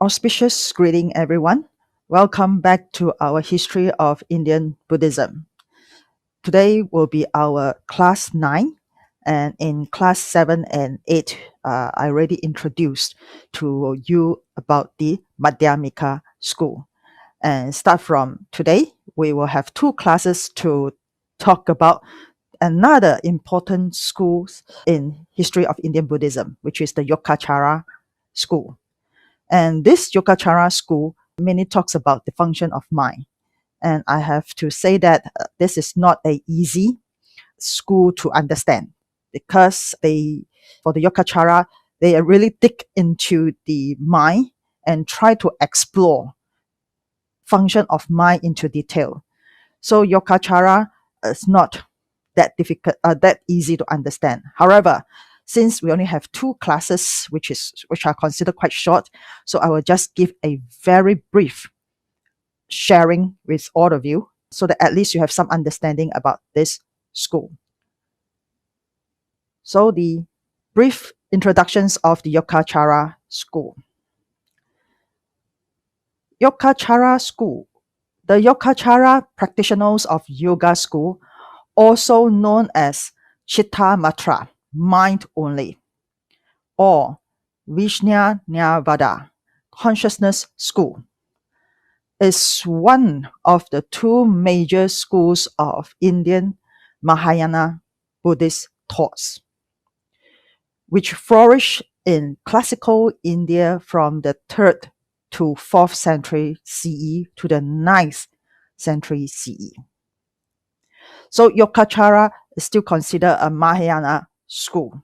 Auspicious greeting, everyone. Welcome back to our history of Indian Buddhism. Today will be our class 9, and in class 7 and 8, I already introduced to you about the Madhyamika school. And start from today, we will have 2 classes to talk about another important school in history of Indian Buddhism, which is the Yogacara school. And this Yogacara school mainly talks about the function of mind. And I have to say that this is not an easy school to understand because for the Yogacara, they really dig into the mind and try to explore function of mind into detail. So Yogacara is not that difficult, that easy to understand. However, since we only have 2 classes, which are considered quite short, so I will just give a very brief sharing with all of you so that at least you have some understanding about this school. So the brief introductions of the Yogacara school. Yogacara school. The Yogacara practitioners of yoga school, also known as Chitta Matra, mind only, or Vijnanavada, consciousness school, is one of the 2 major schools of Indian Mahayana Buddhist thoughts, which flourished in classical India from the 3rd to 4th century CE to the 9th century CE. So Yogacara is still considered a Mahayana school.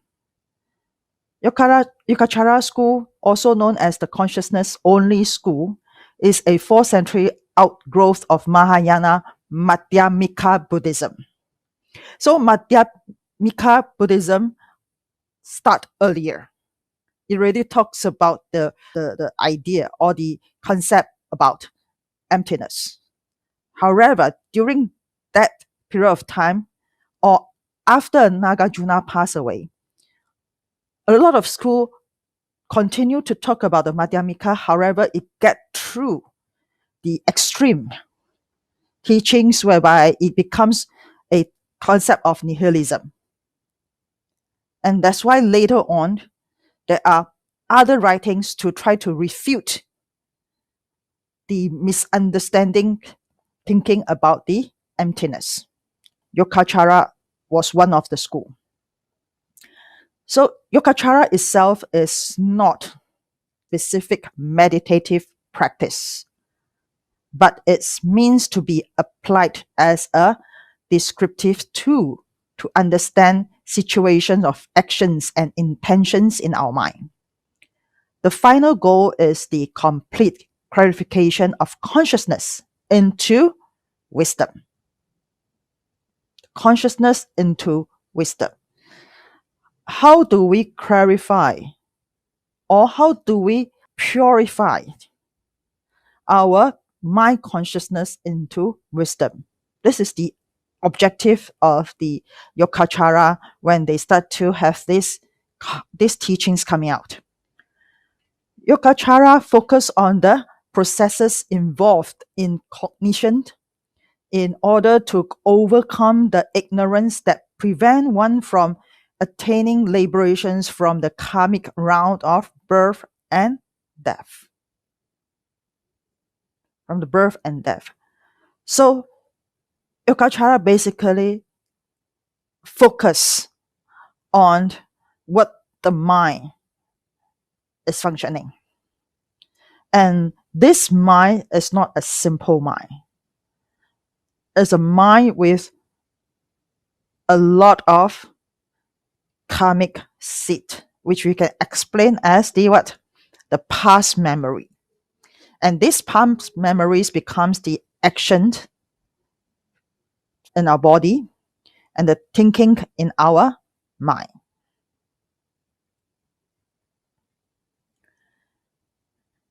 Yogacara school, also known as the consciousness-only school, is a 4th century outgrowth of Mahayana Madhyamika Buddhism. So Madhyamika Buddhism start earlier. It really talks about the idea or the concept about emptiness. However, during that period of time, or after Nagarjuna passed away, a lot of schools continue to talk about the Madhyamika. However, it get through the extreme teachings whereby it becomes a concept of nihilism. And that's why later on, there are other writings to try to refute the misunderstanding thinking about the emptiness. Yogacara was one of the school. So Yogacara itself is not specific meditative practice, but it means to be applied as a descriptive tool to understand situations of actions and intentions in our mind. The final goal is the complete clarification of consciousness into wisdom. Consciousness into wisdom. How do we clarify or how do we purify our mind consciousness into wisdom? This is the objective of the Yogacara when they start to have these teachings coming out. Yogacara focus on the processes involved in cognition in order to overcome the ignorance that prevent one from attaining liberations from the karmic round of birth and death. From the birth and death. So Yogacara basically focus on what the mind is functioning. And this mind is not a simple mind. It's a mind with a lot of karmic seed, which we can explain as the what? The past memory. And this past memories becomes the action in our body and the thinking in our mind.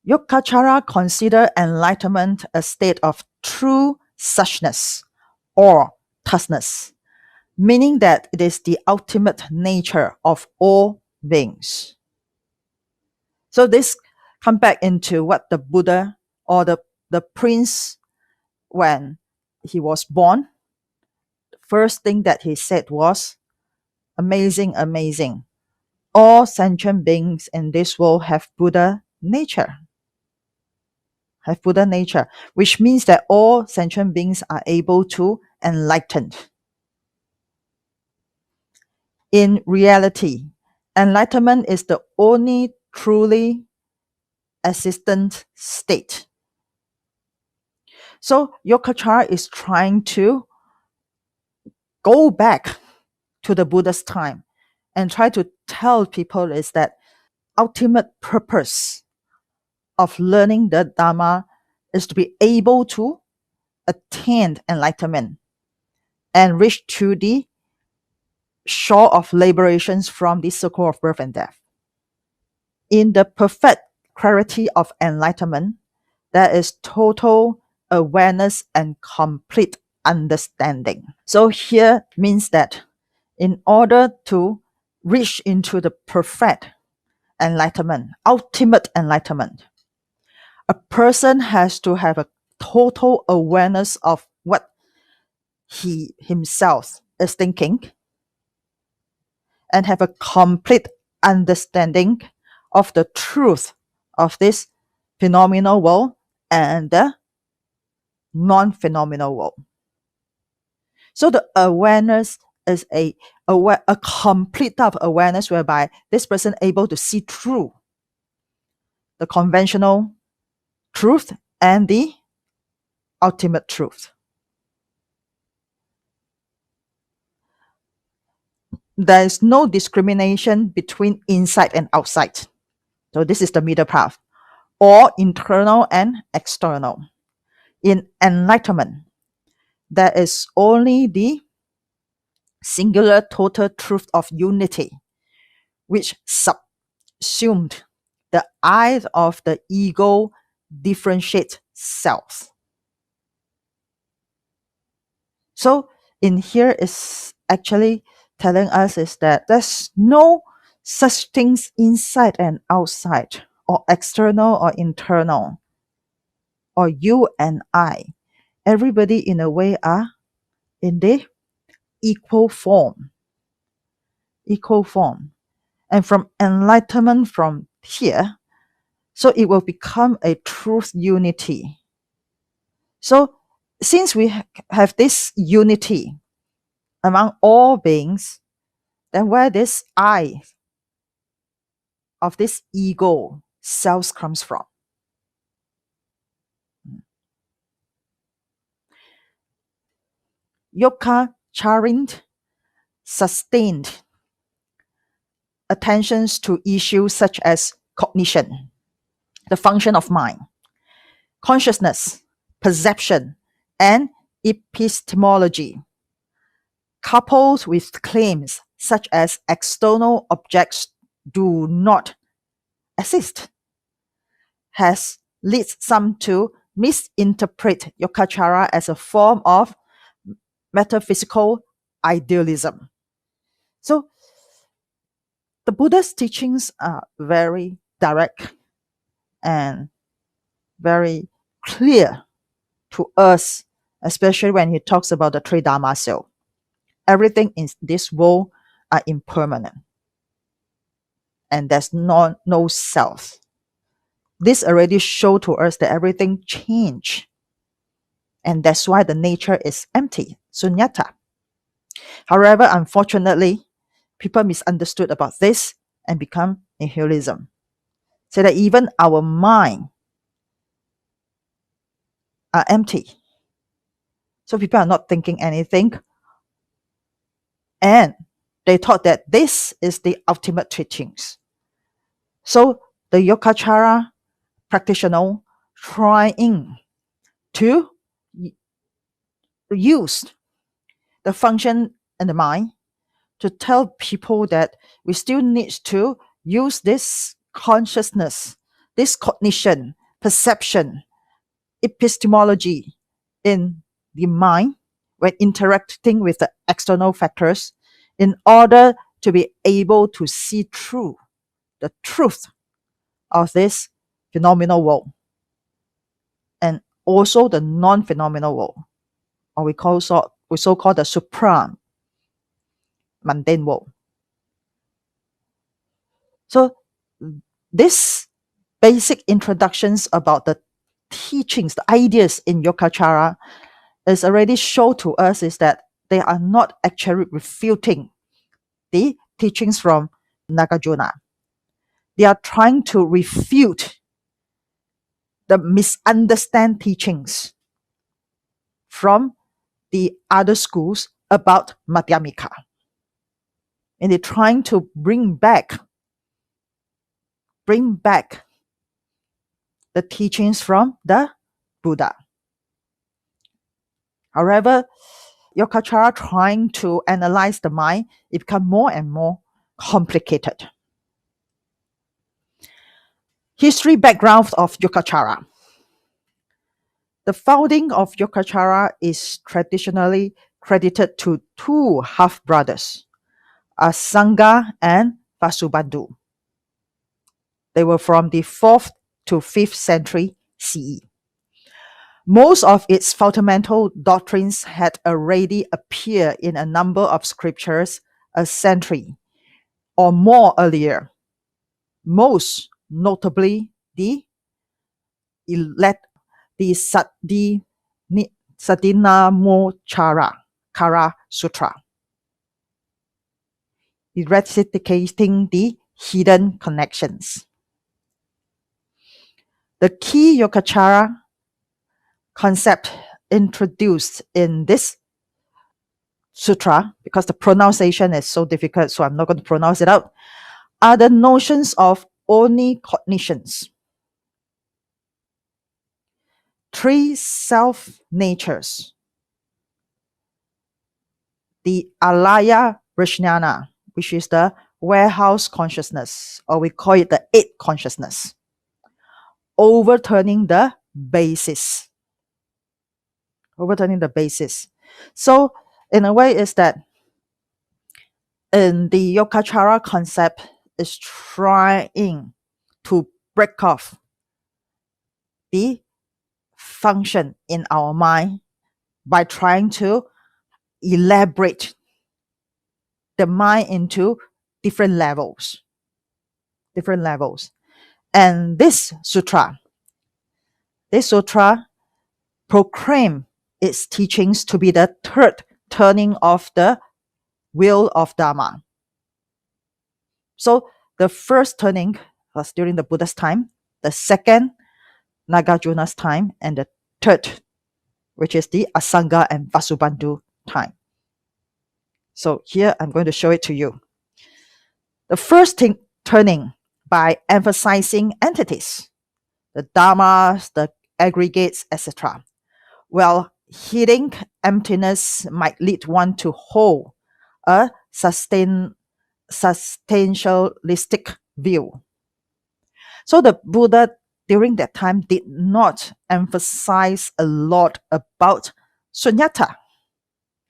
Yogacara consider enlightenment a state of true suchness or thusness, meaning that it is the ultimate nature of all beings. So this come back into what the Buddha or the prince, when he was born, the first thing that he said was, amazing, amazing. All sentient beings in this world have Buddha nature. Have Buddha nature, which means that all sentient beings are able to enlighten. In reality, enlightenment is the only truly existent state. So Yogacara is trying to go back to the Buddha's time and try to tell people is that ultimate purpose of learning the Dharma is to be able to attain enlightenment and reach to the shore of liberations from the circle of birth and death. In the perfect clarity of enlightenment, there is total awareness and complete understanding. So here means that in order to reach into the perfect enlightenment, ultimate enlightenment, a person has to have a total awareness of what he himself is thinking and have a complete understanding of the truth of this phenomenal world and the non-phenomenal world. So the awareness is a complete type of awareness whereby this person able to see through the conventional truth and the ultimate truth. There is no discrimination between inside and outside. So this is the middle path, or internal and external. In enlightenment, there is only the singular total truth of unity, which subsumed the I of the ego differentiate self. So in here is actually telling us is that there's no such things inside and outside, or external or internal, or you and I. Everybody in a way are in the equal form. Equal form. And from enlightenment from here, so it will become a truth unity. So since we have this unity among all beings, then where this I of this ego self comes from? Yogacara sustained attentions to issues such as cognition, the function of mind, consciousness, perception, and epistemology, coupled with claims such as external objects do not exist, has led some to misinterpret Yogacara as a form of metaphysical idealism. So the Buddha's teachings are very direct and very clear to us, especially when he talks about the three dharma self. Everything in this world are impermanent, and there's no self. This already show to us that everything change, and that's why the nature is empty, sunyata. However, unfortunately, people misunderstood about this and become nihilism. So that even our mind are empty. So people are not thinking anything. And they thought that this is the ultimate teachings. So the Yogacara practitioner trying to use the function in the mind to tell people that we still need to use this consciousness, this cognition, perception, epistemology in the mind when interacting with the external factors in order to be able to see through the truth of this phenomenal world and also the non-phenomenal world, or we so-call the supra mundane world. So this basic introductions about the teachings, the ideas in Yogacara is already shown to us is that they are not actually refuting the teachings from Nagarjuna. They are trying to refute the misunderstand teachings from the other schools about Madhyamika. And they're trying to bring back the teachings from the Buddha. However, Yogacara trying to analyze the mind, it becomes more and more complicated. History background of Yogacara. The founding of Yogacara is traditionally credited to two half-brothers, Asanga and Vasubandhu. They were from the 4th to 5th century CE. Most of its fundamental doctrines had already appeared in a number of scriptures a century or more earlier, most notably the Sadinamochara Sutra, eradicating the hidden connections. The key Yogacara concept introduced in this sutra, because the pronunciation is so difficult, so I'm not going to pronounce it out, are the notions of omnicognitions, three self-natures, the alaya vijnana, which is the warehouse consciousness, or we call it the eight consciousness, overturning the basis. So in a way is that in the Yogacara concept is trying to break off the function in our mind by trying to elaborate the mind into different levels. And this sutra proclaim its teachings to be the third turning of the wheel of Dharma. So the first turning was during the Buddha's time, the second Nagarjuna's time, and the third, which is the Asanga and Vasubandhu time. So here I'm going to show it to you. The first turning by emphasizing entities, the dharmas, the aggregates, etc. Well, hitting emptiness might lead one to hold a substantialistic view. So the Buddha during that time did not emphasize a lot about sunyata,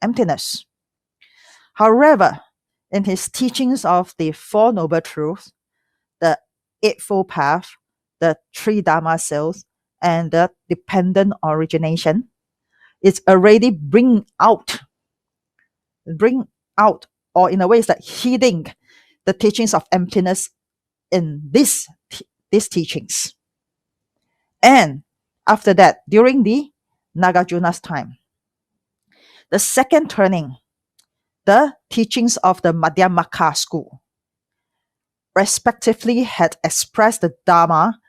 emptiness. However, in his teachings of the Four Noble Truths, the Eightfold Path, the Three Dharma Cells, and the Dependent Origination, it's already bring out, or in a way, it's like hiding the teachings of emptiness in these teachings. And after that, during the Nagarjuna's time, the second turning, the teachings of the Madhyamaka school, respectively had expressed the Dharma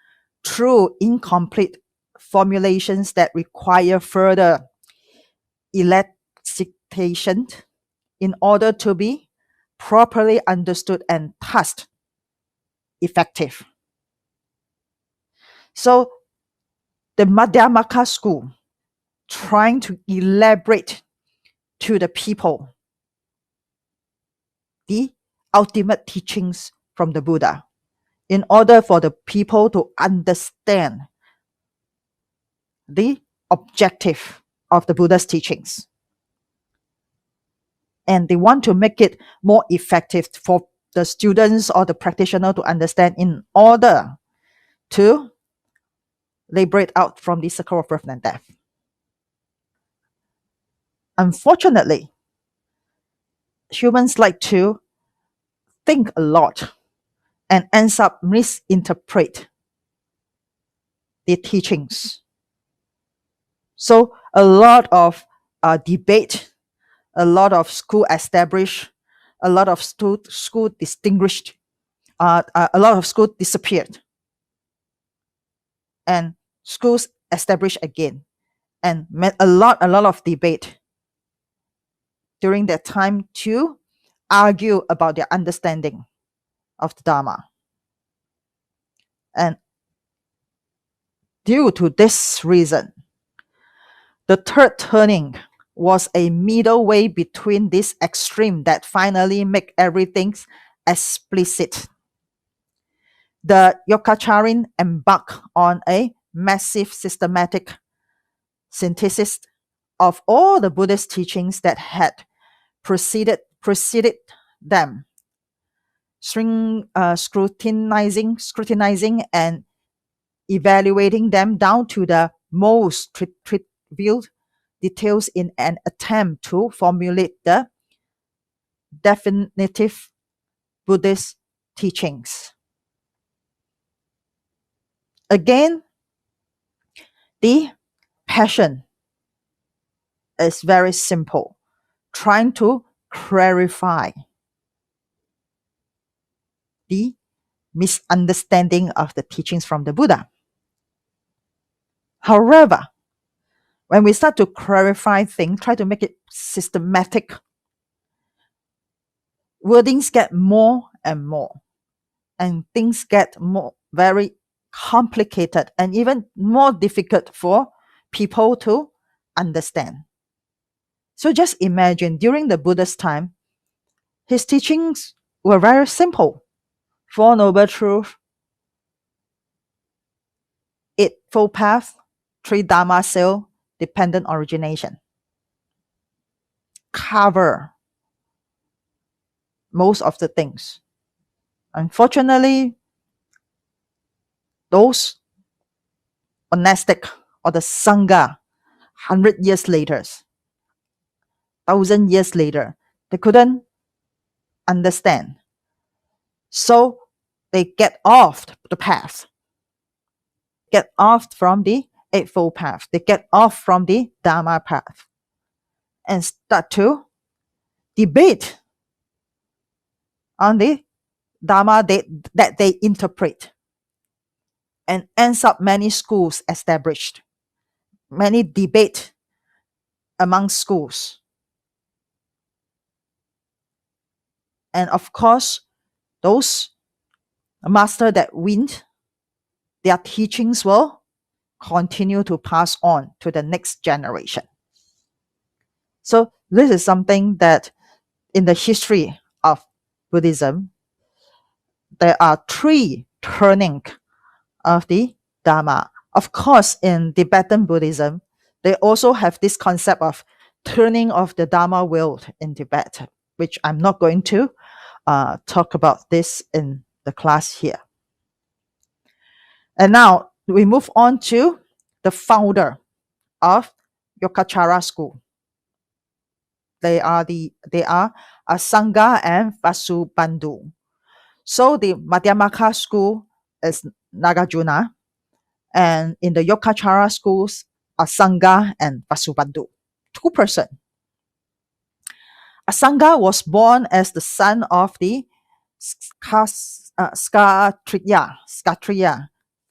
through incomplete formulations that require further elucidation in order to be properly understood and thus effective. So the Madhyamaka school trying to elaborate to the people the ultimate teachings from the Buddha in order for the people to understand the objective of the Buddha's teachings. And they want to make it more effective for the students or the practitioner to understand in order to liberate out from the circle of birth and death. Unfortunately, humans like to think a lot and ends up misinterpret the teachings. So a lot of debate, a lot of school established, a lot of school distinguished, a lot of school disappeared, and schools established again, and a lot of debate during that time to argue about their understanding of the Dharma. And due to this reason, the third turning was a middle way between this extreme that finally make everything explicit. The Yogacarin embarked on a massive systematic synthesis of all the Buddhist teachings that had preceded them, scrutinizing and evaluating them down to the most trivial details in an attempt to formulate the definitive Buddhist teachings. Again, the passion is very simple, trying to clarify the misunderstanding of the teachings from the Buddha. However, when we start to clarify things, try to make it systematic, wordings get more and more, and things get more very complicated and even more difficult for people to understand. So just imagine during the Buddha's time, his teachings were very simple. Four Noble Truths, Eightfold Path, Three Dharma Seal, Dependent Origination. Cover most of the things. Unfortunately, those monastic or the Sangha 100 years later, 1,000 years later, they couldn't understand. So they get off the path, get off from the Eightfold Path, they get off from the Dharma path and start to debate on the Dharma that they interpret, and ends up many schools established, many debate among schools. And of course, those masters that win, their teachings will continue to pass on to the next generation. So this is something that in the history of Buddhism, there are three turning of the Dharma. Of course, in Tibetan Buddhism, they also have this concept of turning of the Dharma wheel in Tibet, which I'm not going to talk about this in the class here. And now we move on to the founder of Yogacara school. They are Asanga and Vasubandhu. So the Madhyamaka school is Nagarjuna, and in the Yogacara schools, Asanga and Vasubandhu. Two persons. Asanga was born as the son of the Kshatriya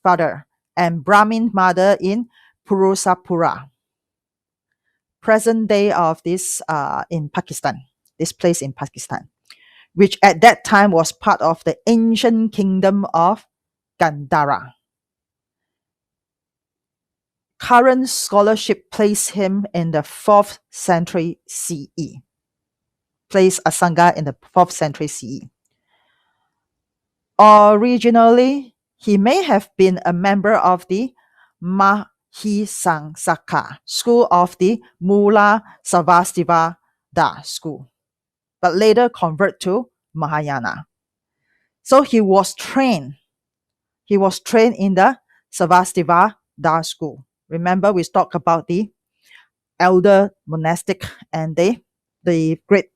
father and Brahmin mother in Purusapura, present day of this in Pakistan, this place in Pakistan, which at that time was part of the ancient kingdom of Gandhara. Current scholarship placed him in the 4th century CE. Placed Asanga in the 4th century CE. Originally, he may have been a member of the Mahisangsaka school of the Mula Sarvastivada school, but later convert to Mahayana. So he was trained in the Sarvastiva Da school. Remember, we talked about the elder monastic and the great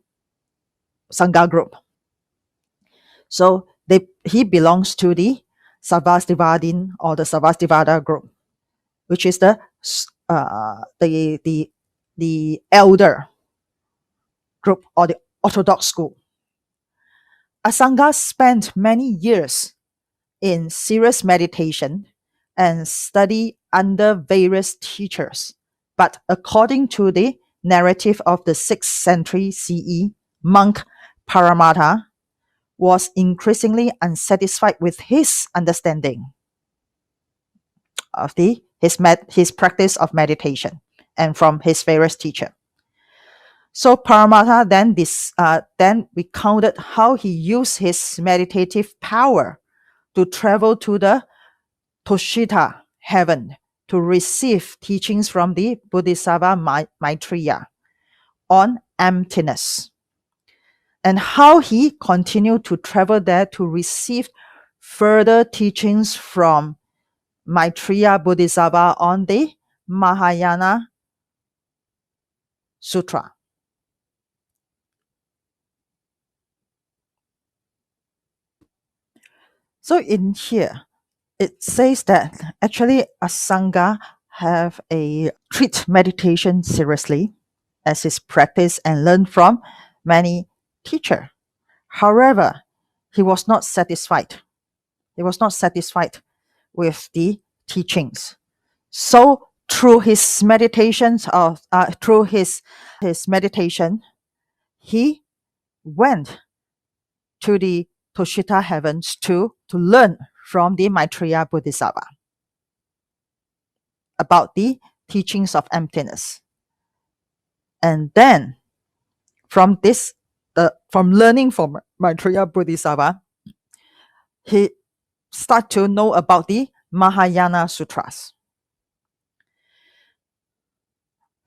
Sangha group. So he belongs to the Sarvastivadin or the Sarvastivada group, which is the elder group or the orthodox school. Asanga spent many years in serious meditation and study under various teachers. But according to the narrative of the 6th century CE, monk Paramatha was increasingly unsatisfied with his understanding of his practice of meditation and from his various teachers. So Paramatha then recounted how he used his meditative power to travel to the Tushita heaven to receive teachings from the Bodhisattva Maitreya on emptiness, and how he continued to travel there to receive further teachings from Maitreya Bodhisattva on the Mahayana Sutra. So in here, it says that actually Asanga treat meditation seriously as his practice and learn from many teachers. However, he was not satisfied. He was not satisfied with the teachings. So through his meditations through his meditation, he went to the Tushita heavens to learn from the Maitreya Bodhisattva about the teachings of emptiness. And then from learning from Maitreya Bodhisattva, he start to know about the Mahayana Sutras.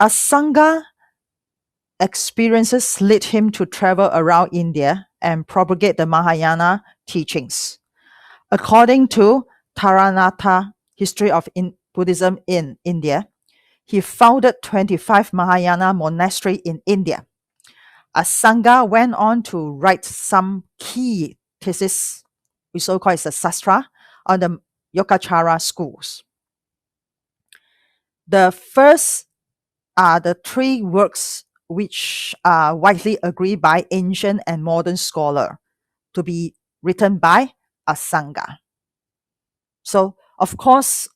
Asanga experiences led him to travel around India and propagate the Mahayana teachings. According to Taranatha, History of Buddhism in India, he founded 25 Mahayana monasteries in India. Asanga went on to write some key theses, we so call it the Sastra, on the Yogacara schools. The first are the three works which are widely agreed by ancient and modern scholars to be written by Asanga. So, of course,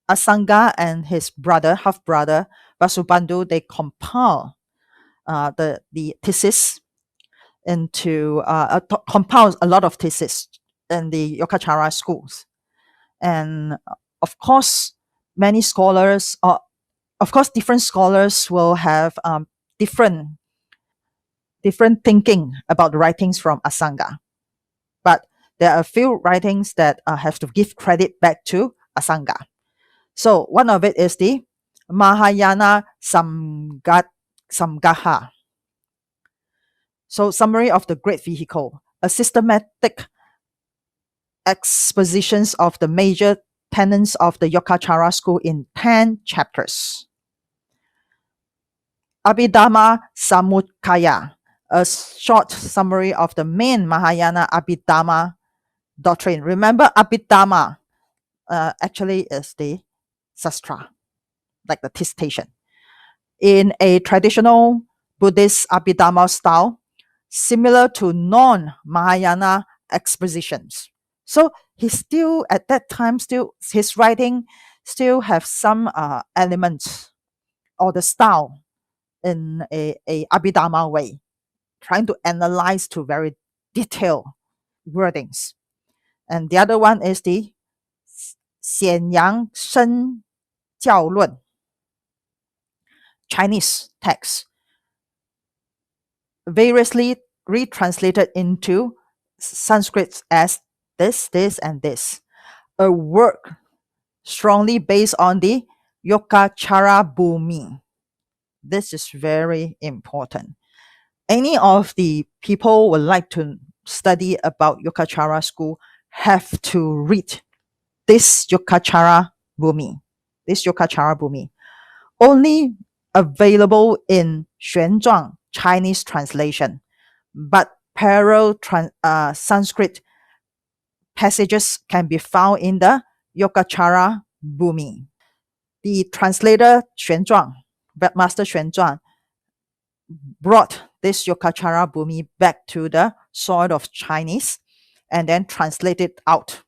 Asanga and his half-brother, Vasubandhu, they compile the thesis into compile a lot of thesis in the Yogacara schools. And of course, many scholars, of course, different scholars will have different thinking about the writings from Asanga. But there are a few writings that have to give credit back to Asanga. So one of it is the Mahayana Samgaha. So summary of the Great Vehicle, a systematic expositions of the major tenets of the Yogacara school in 10 chapters. Abhidhamma Samuccaya, a short summary of the main Mahayana Abhidhamma doctrine. Remember, Abhidhamma actually is the sastra, like the dissertation, in a traditional Buddhist Abhidhamma style, similar to non-Mahayana expositions. So he still, at that time, his writing still have some elements or the style in a Abhidhamma way, trying to analyze to very detailed wordings. And the other one is the Xian Yang Shen Jiao Lun, Chinese text, variously retranslated into Sanskrit as this, and this. A work strongly based on the Yogacara Bhumi. This is very important. Any of the people would like to study about Yogacara school have to read this Yogacara Bhumi. this Yogacara Bhumi, only available in Xuanzhuang Chinese translation, but parallel Sanskrit passages can be found in the Yogacara Bhumi. The translator Xuanzhuang, Master Xuanzhuang, brought this Yogacara Bhumi back to the soil of Chinese and then translated out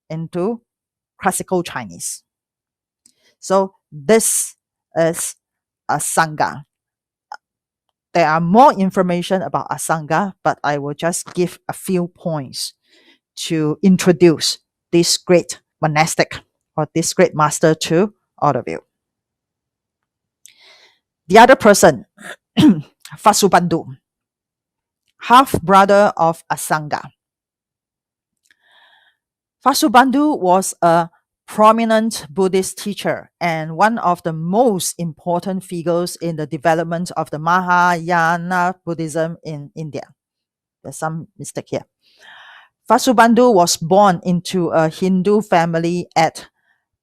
into classical Chinese. So this is Asanga. There are more information about Asanga, but I will just give a few points to introduce this great monastic or this great master to all of you. The other person, Vasubandhu, half brother of Asanga. Vasubandhu was a prominent Buddhist teacher and one of the most important figures in the development of the Mahayana Buddhism in India. There's some mistake here. Vasubandhu was born into a Hindu family at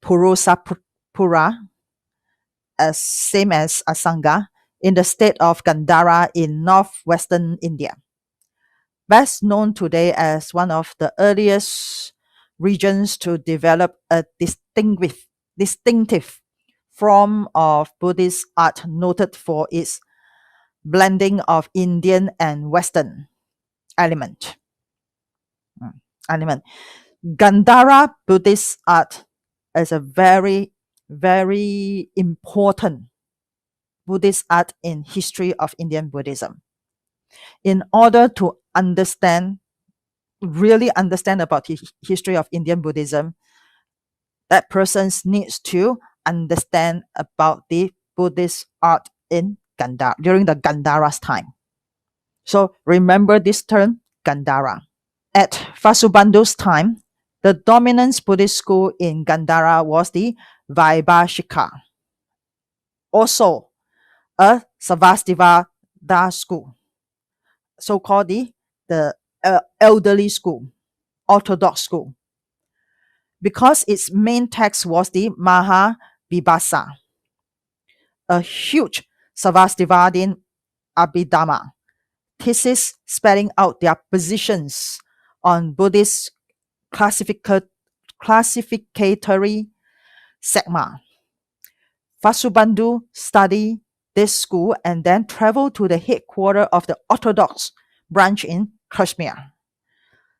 Purusapura, same as Asanga, in the state of Gandhara in northwestern India. Best known today as one of the earliest regions to develop a distinctive form of Buddhist art noted for its blending of Indian and Western element. Gandhara Buddhist art is a very, very important Buddhist art in history of Indian Buddhism. In order to really understand about the history of Indian Buddhism, that person needs to understand about the Buddhist art in Gandhara during the Gandhara's time. So remember this term, Gandhara. At Vasubandhu's time, the dominant Buddhist school in Gandhara was the Vaibhashika, also a Sarvastivada school, so-called the elderly school, orthodox school, because its main text was the Mahavibhasa, a huge Sarvastivadin Abhidhamma thesis spelling out their positions on Buddhist classificatory segma. Vasubandhu studied this school and then traveled to the headquarters of the Orthodox branch in Kashmir,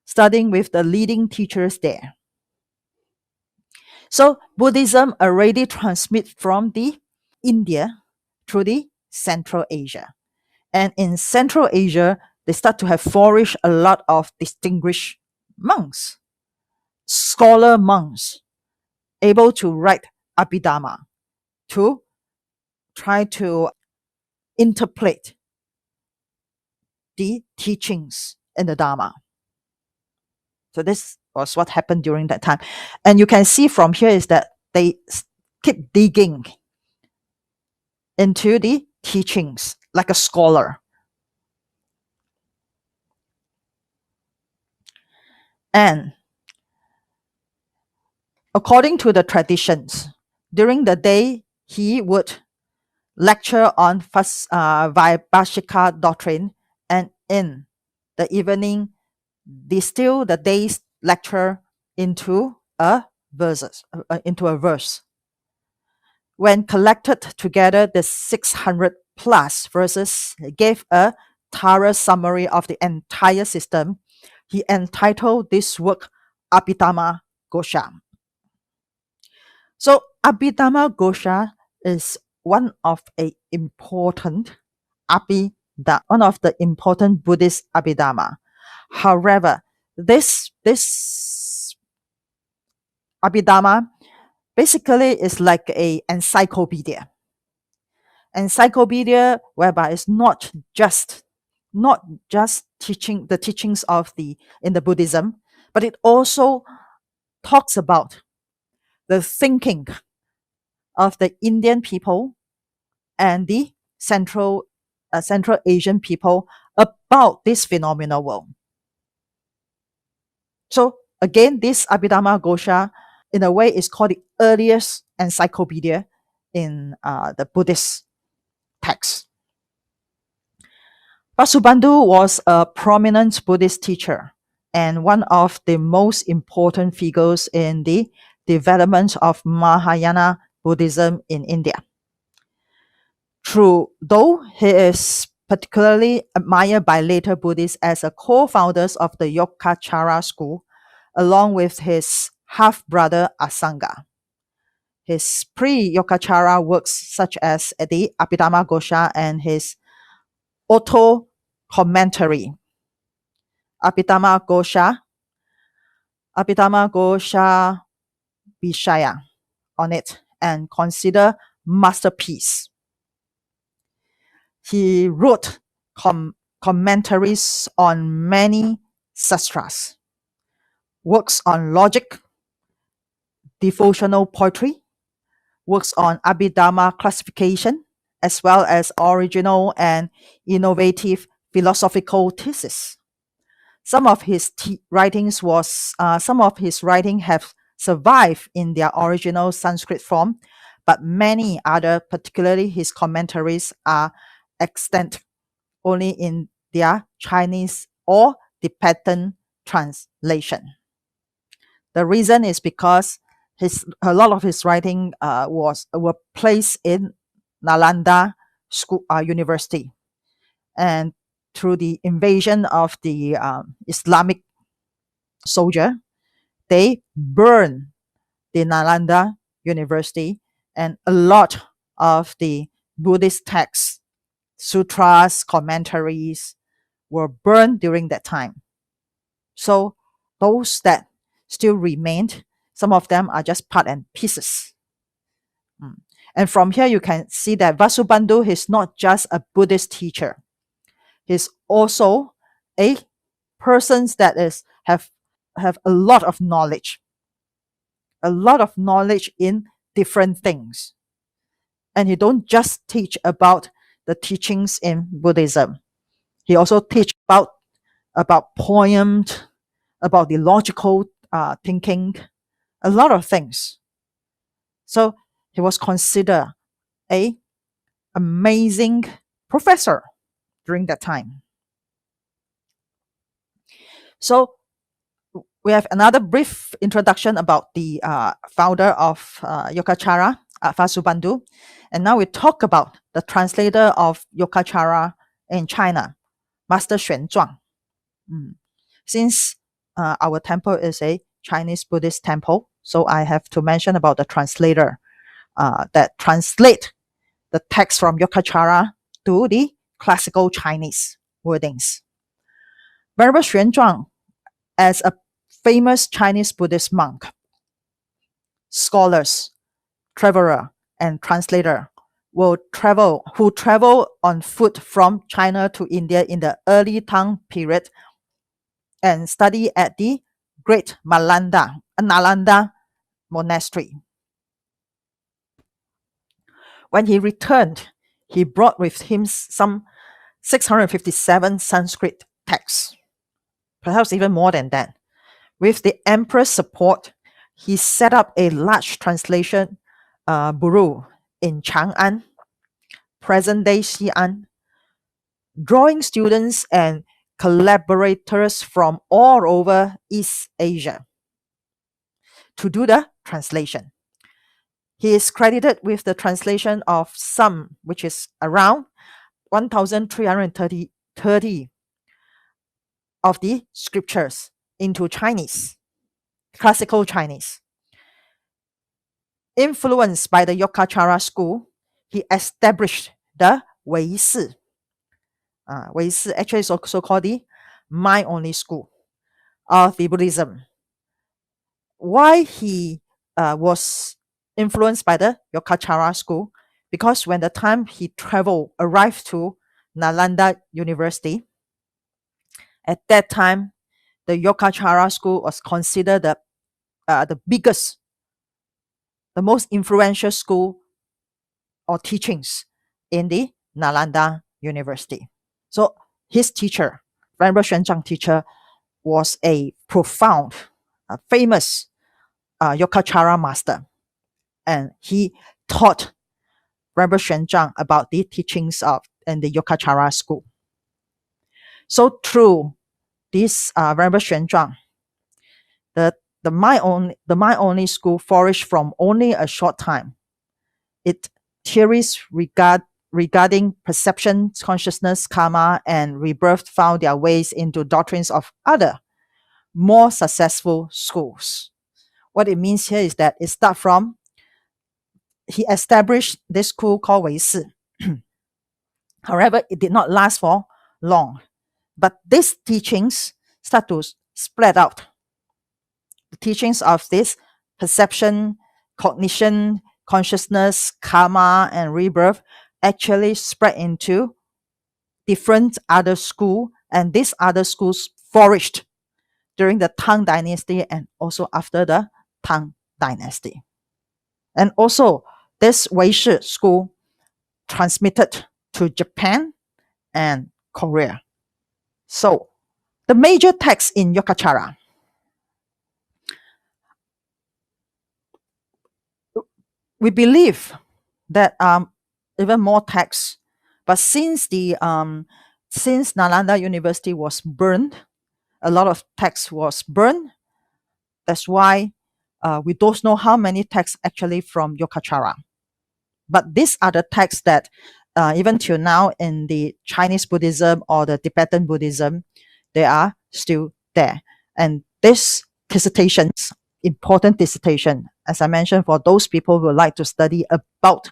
studying with the leading teachers there. So Buddhism already transmits from the India through the Central Asia. And in Central Asia, they start to have flourished a lot of distinguished monks, scholar monks, able to write Abhidhamma, to try to interpret the teachings in the Dharma. So this was what happened during that time. And you can see from here is that they keep digging into the teachings like a scholar. And according to the traditions, during the day, he would lecture on Vaibhashika doctrine, and in the evening, distill the day's lecture into a verse. When collected together, the 600 plus verses gave a thorough summary of the entire system. He entitled this work Abhidhamma Ghosha. So Abhidhamma Ghosha is one of the important Buddhist Abhidhamma. However, this Abhidhamma basically is like a encyclopedia whereby it's not just teaching the teachings of in the Buddhism, but it also talks about the thinking of the Indian people and the Central Asian people about this phenomenal world. So again, this Abhidhamma Ghosha in a way, is called the earliest encyclopedia in the Buddhist text. Vasubandhu was a prominent Buddhist teacher and one of the most important figures in the development of Mahayana Buddhism in India. Though he is particularly admired by later Buddhists as a co-founders of the Yogacara school, along with his half-brother Asanga. His pre-Yogacara works such as the Abhidhamma Ghosha and his auto commentary, Abhidhamma Ghosha Vishaya, on it, and consider masterpiece. He wrote commentaries on many sastras, works on logic, devotional poetry, works on Abhidhamma classification, as well as original and innovative philosophical theses. Some of his writing have survived in their original Sanskrit form, but many other, particularly his commentaries, are extant only in their Chinese or Tibetan translation. The reason is because a lot of his writing were placed in Nalanda University, and through the invasion of the Islamic soldier, they burned the Nalanda University, and a lot of the Buddhist texts, sutras, commentaries were burned during that time. So those that still remained, some of them are just part and pieces. And from here you can see that Vasubandhu is not just a Buddhist teacher. He's also a person that have a lot of knowledge in different things. And he don't just teach about the teachings in Buddhism. He also teach about poems, about the logical thinking, a lot of things. So he was considered an amazing professor during that time. So we have another brief introduction about the founder of Yogacara, Vasubandhu. And now we talk about the translator of Yogacara in China, Master Xuanzhuang. Since our temple is a Chinese Buddhist temple, so I have to mention about the translator that translate the text from Yogacara to the classical Chinese wordings. Venerable Xuanzhuang, as a famous Chinese Buddhist monk, scholars, traveler, and translator who travel on foot from China to India in the early Tang period and study at the great Nalanda monastery. When he returned, he brought with him some 657 Sanskrit texts, perhaps even more than that. With the emperor's support, he set up a large translation bureau in Chang'an, present-day Xi'an, drawing students and collaborators from all over East Asia to do the translation. He is credited with the translation of some, which is around 1,330 of the scriptures into Chinese, classical Chinese. Influenced by the Yogacara school, he established the Wei Si. Wei Si actually is also called the mind-only school of the Buddhism. Why he was influenced by the Yogacara school? Because when the time he arrived to Nalanda University, at that time, the Yogacara school was considered the biggest, the most influential school or teachings in the Nalanda University. So his teacher, Venerable Xuanzhuang teacher, was a profound, famous Yogacara master, and he taught Rebbe Xuanzang about the teachings of in the Yogacara school. So through this Rebbe Xuanzang, the mind only school flourished from only a short time. Its theories regarding perception, consciousness, karma, and rebirth found their ways into doctrines of other, more successful schools. What it means here is that it starts from, he established this school called Wei Si. However, it did not last for long. But these teachings start to spread out. The teachings of this perception, cognition, consciousness, karma, and rebirth actually spread into different other schools, and these other schools flourished during the Tang Dynasty and also after the Tang Dynasty. And also, this Wei Shi school transmitted to Japan and Korea. So, the major texts in Yogacara. We believe that even more texts, but since Nalanda University was burned, a lot of text was burned. That's why we don't know how many texts actually from Yogacara. But these are the texts that even till now in the Chinese Buddhism or the Tibetan Buddhism, they are still there. And this dissertations, important dissertation, as I mentioned, for those people who would like to study about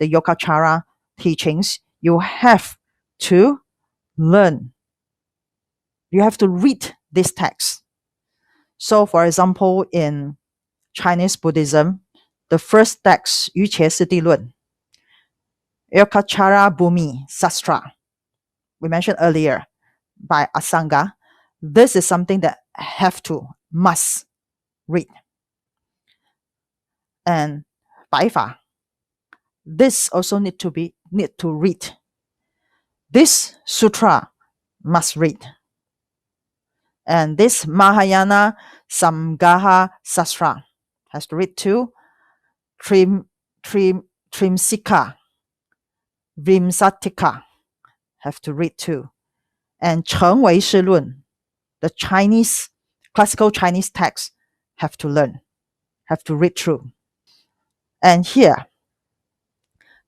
the Yogacara teachings, you have to learn. You have to read this text. So, for example, in Chinese Buddhism, the first text, Yu Qie Sidi Lun, Yogacara Bhumi Sastra, we mentioned earlier, by Asanga. This is something that must read. And Baifa, this also need to read. This sutra must read. And this Mahayana Samgaha Sastra has to read too. Trimsika, Vimsatika have to read too. And Cheng Wei Shi Lun, the Chinese, classical Chinese text, have to learn, have to read through. And here,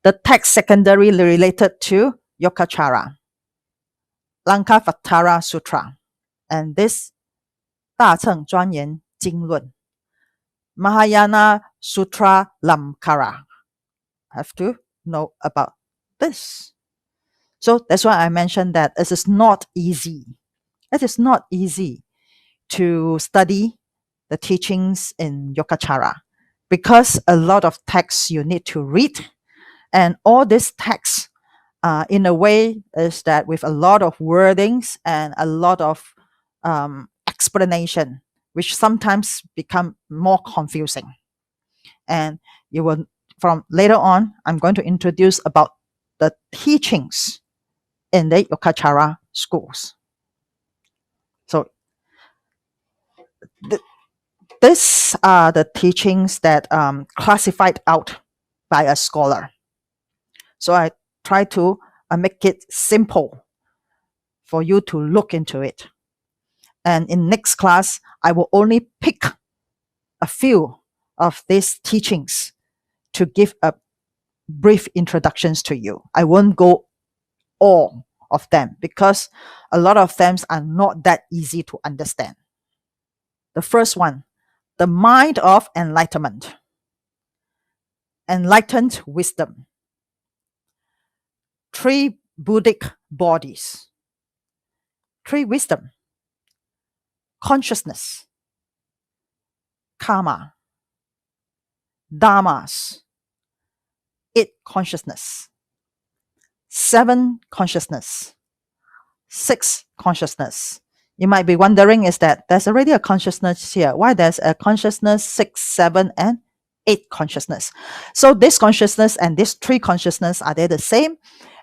the text secondarily related to Yogacara, Lankavatara Sutra, and this Da Cheng Zhuan Yan Jing Lun, Mahayana Sutra Lamkara. Have to know about this. So that's why I mentioned that it is not easy. It is not easy to study the teachings in Yogacara because a lot of texts you need to read, and all these texts in a way is that with a lot of wordings and a lot of explanation, which sometimes become more confusing. And you will, from later on, I'm going to introduce about the teachings in the Yogacara schools. So these are the teachings that classified out by a scholar. So I try to make it simple for you to look into it. And in next class, I will only pick a few of these teachings to give a brief introductions to you. I won't go all of them because a lot of them are not that easy to understand. The first one, the mind of enlightenment, enlightened wisdom, three Buddhic bodies, three wisdom, consciousness, karma, dharmas, 8 consciousness, 7 consciousness, 6 consciousness. You might be wondering is that there's already a consciousness here. Why there's a consciousness 6, 7, and 8 consciousness? So this consciousness and these 3 consciousness, are they the same?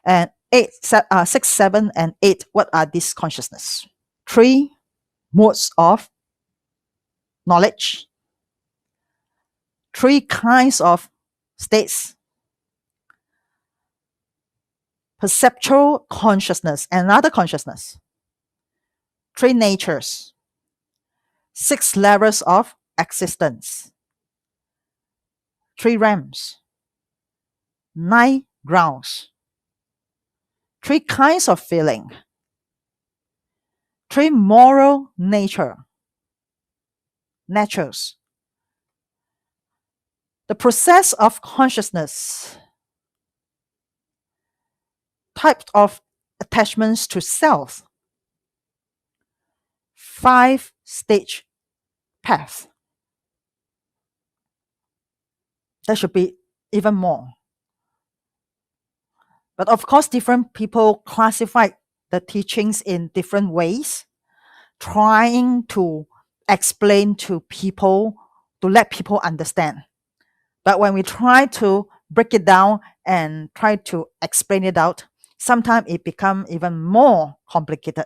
And 6, 7, and 8, what are these consciousness? 3 modes of knowledge, three kinds of states: perceptual consciousness, another consciousness, three natures, 6 levels of existence, 3 realms, 9 grounds, 3 kinds of feeling, 3 moral natures. The process of consciousness, types of attachments to self, 5-stage path. There should be even more. But of course, different people classify the teachings in different ways, trying to explain to people, to let people understand. But when we try to break it down and try to explain it out, sometimes it becomes even more complicated.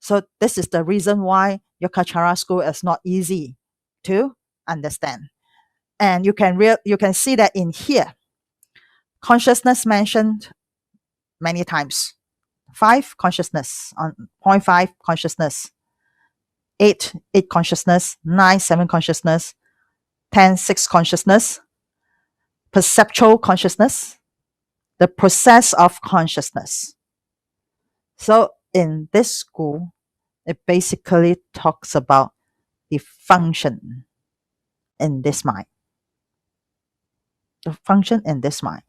So this is the reason why Yogacara school is not easy to understand. And you can see that in here. Consciousness mentioned many times. 5 consciousness, on point 5 consciousness, 8 consciousness, 9 7 consciousness, 10 6 consciousness, perceptual consciousness, the process of consciousness. So in this school, it basically talks about the function in this mind. The function in this mind.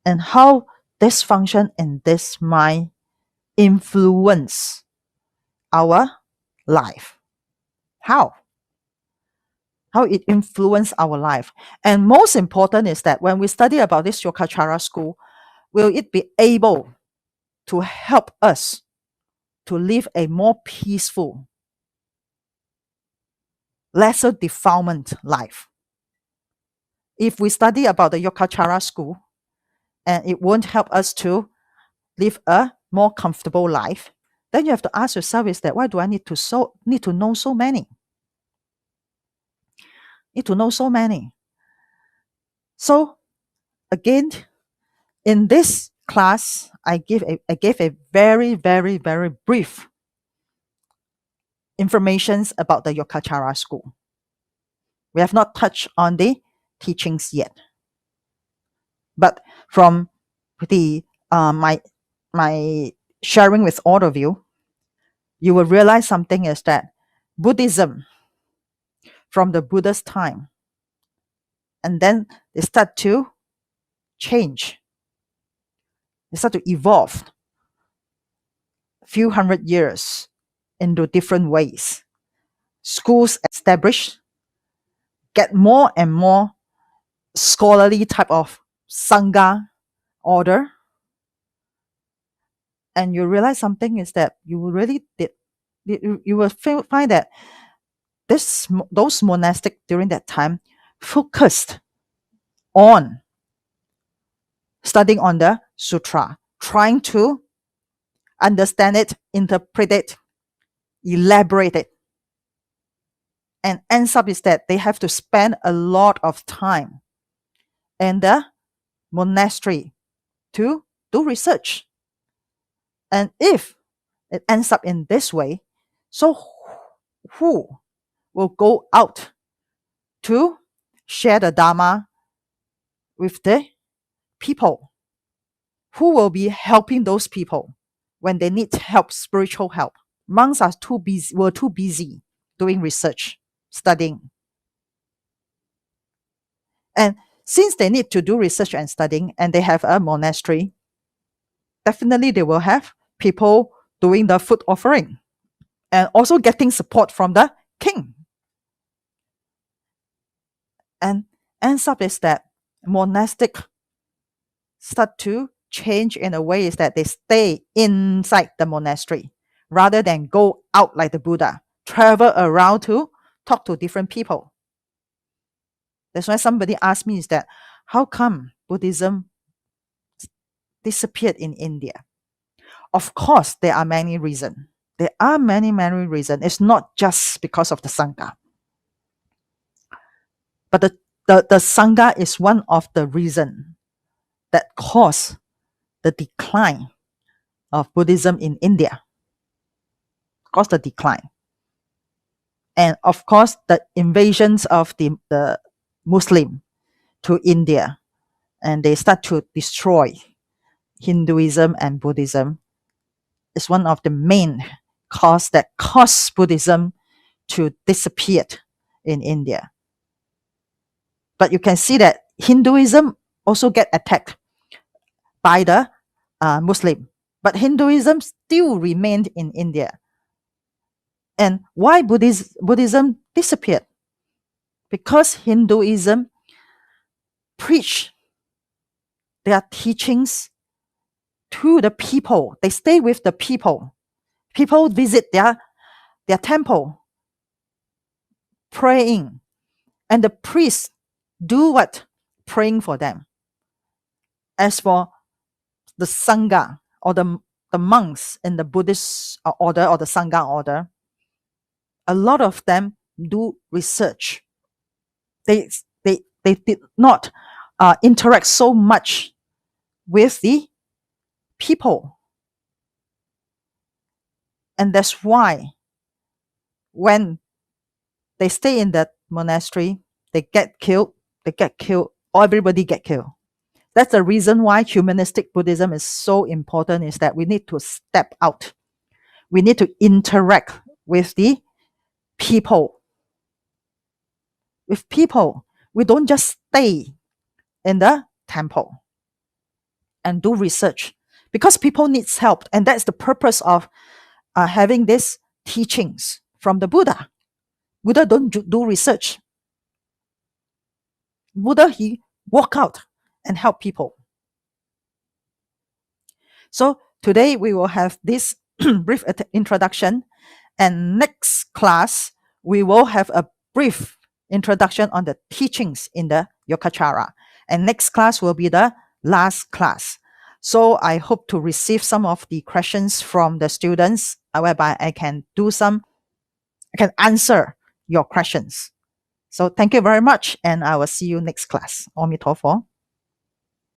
And how this function in this mind influence our life. How it influence our life. And most important is that when we study about this Yogacara school, will it be able to help us to live a more peaceful, lesser defilement life? If we study about the Yogacara school and it won't help us to live a more comfortable life, then you have to ask yourself is that why do I need to know so many? So again, in this class, I gave a very, very, very brief informations about the Yogacara school. We have not touched on the teachings yet. But from the my sharing with all of you, you will realize something is that Buddhism, from the Buddha's time, and then they start to change. They start to evolve a few hundred years into different ways. Schools established, get more and more scholarly type of Sangha order. And you realize something is that you really you will find that those monastic during that time focused on studying on the sutra, trying to understand it, interpret it, elaborate it. And ends up is that they have to spend a lot of time in the monastery to do research. And if it ends up in this way, so who will go out to share the Dharma with the people? Who will be helping those people when they need help, spiritual help? Monks were too busy doing research, studying. And since they need to do research and studying, and they have a monastery, definitely they will have people doing the food offering and also getting support from the king. And ends up is that monastic start to change in a way is that they stay inside the monastery rather than go out like the Buddha, travel around to talk to different people. That's why somebody asked me is that how come Buddhism disappeared in India? Of course, there are many reasons. There are many reasons. It's not just because of the Sangha. But the Sangha is one of the reasons that caused the decline of Buddhism in India. Caused the decline. And of course, the invasions of the Muslim to India, and they start to destroy Hinduism and Buddhism, is one of the main cause that caused Buddhism to disappear in India. But you can see that Hinduism also get attacked by the Muslim, but Hinduism still remained in India. And why Buddhism disappeared? Because Hinduism preach their teachings to the people. They stay with the people. People visit their temple, praying, and the priests do what? Praying for them. As for the Sangha, or the monks in the Buddhist order or the Sangha order, a lot of them do research. They did not interact so much with the people. And that's why when they stay in that monastery, they get killed, or everybody get killed. That's the reason why humanistic Buddhism is so important, is that we need to step out. We need to interact with the people. With people. We don't just stay in the temple and do research, because people needs help. And that's the purpose of having these teachings from the Buddha. Buddha don't do research. Buddha, he walk out and help people. So today we will have this brief introduction, and next class we will have a brief introduction on the teachings in the Yogacara, and next class will be the last class. So I hope to receive some of the questions from the students, whereby I can answer your questions. So thank you very much, and I will see you next class. Amitofo.